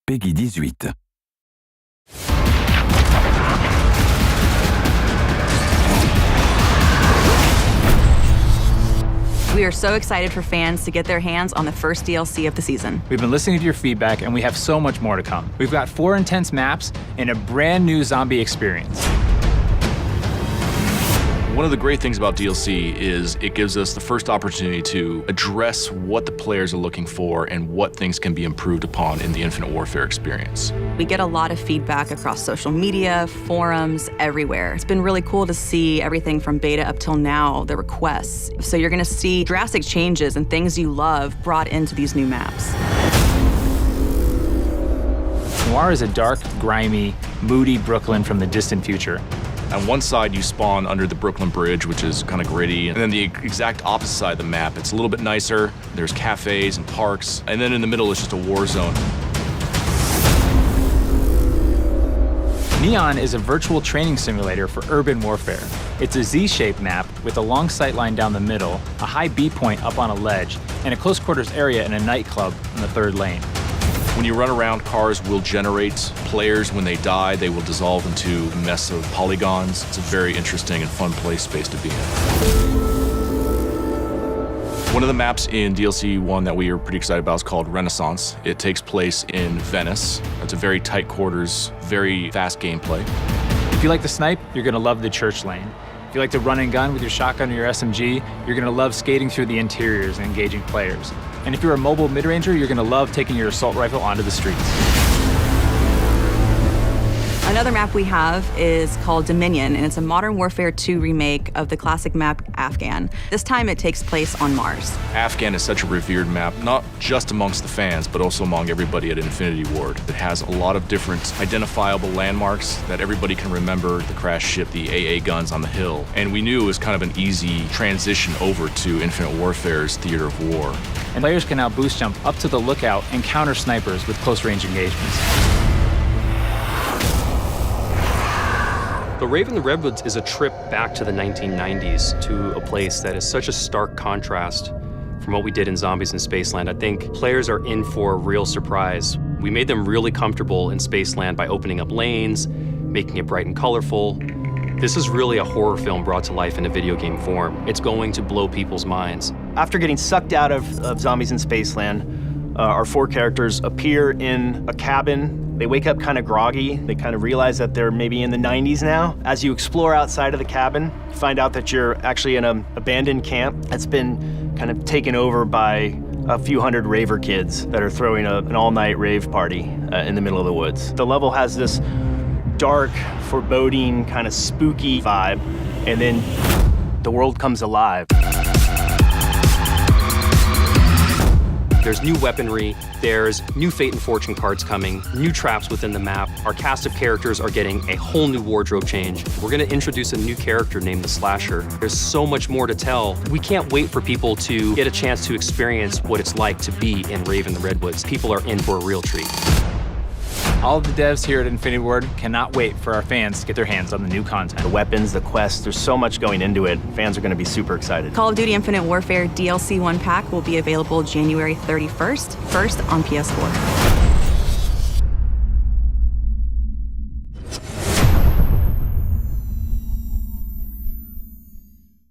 Peggy 18. We are so excited for fans to get their hands on the first DLC of the season. We've been listening to your feedback, and we have so much more to come. We've got 4 intense maps and a brand new zombie experience. One of the great things about DLC is it gives us the first opportunity to address what the players are looking for and what things can be improved upon in the Infinite Warfare experience. We get a lot of feedback across social media, forums, everywhere. It's been really cool to see everything from beta up till now, the requests. So you're gonna see drastic changes and things you love brought into these new maps. Noir is a dark, grimy, moody Brooklyn from the distant future. On one side, you spawn under the Brooklyn Bridge, which is kind of gritty. And then the exact opposite side of the map, it's a little bit nicer. There's cafes and parks. And then in the middle is just a war zone. Neon is a virtual training simulator for urban warfare. It's a Z-shaped map with a long sightline down the middle, a high B point up on a ledge, and a close quarters area in a nightclub in the 3rd lane. When you run around, cars will generate players. When they die, they will dissolve into a mess of polygons. It's a very interesting and fun play space to be in. One of the maps in DLC1 that we are pretty excited about is called Renaissance. It takes place in Venice. It's a very tight quarters, very fast gameplay. If you like to snipe, you're gonna love the church lane. If you like to run and gun with your shotgun or your SMG, you're gonna love skating through the interiors and engaging players. And if you're a mobile mid-ranger, you're gonna love taking your assault rifle onto the streets. Another map we have is called Dominion, and it's a Modern Warfare 2 remake of the classic map Afghan. This time it takes place on Mars. Afghan is such a revered map, not just amongst the fans, but also among everybody at Infinity Ward. It has a lot of different identifiable landmarks that everybody can remember: the crashed ship, the AA guns on the hill. And we knew it was kind of an easy transition over to Infinite Warfare's theater of war. And players can now boost jump up to the lookout and counter snipers with close range engagements. The Rave in the Redwoods is a trip back to the 1990s, to a place that is such a stark contrast from what we did in Zombies in Spaceland. I think players are in for a real surprise. We made them really comfortable in Spaceland by opening up lanes, making it bright and colorful. This is really a horror film brought to life in a video game form. It's going to blow people's minds. After getting sucked out of Zombies in Spaceland, our 4 characters appear in a cabin. They wake up kind of groggy. They kind of realize that they're maybe in the 90s now. As you explore outside of the cabin, you find out that you're actually in an abandoned camp that's been kind of taken over by a few hundred raver kids that are throwing an all-night rave party in the middle of the woods. The level has this dark, foreboding, kind of spooky vibe, and then the world comes alive. There's new weaponry, there's new fate and fortune cards coming, new traps within the map. Our cast of characters are getting a whole new wardrobe change. We're gonna introduce a new character named the Slasher. There's so much more to tell. We can't wait for people to get a chance to experience what it's like to be in Rave in the Redwoods. People are in for a real treat. All of the devs here at Infinity Ward cannot wait for our fans to get their hands on the new content. The weapons, the quests, there's so much going into it. Fans are going to be super excited. Call of Duty Infinite Warfare DLC 1 pack will be available January 31st, first on PS4.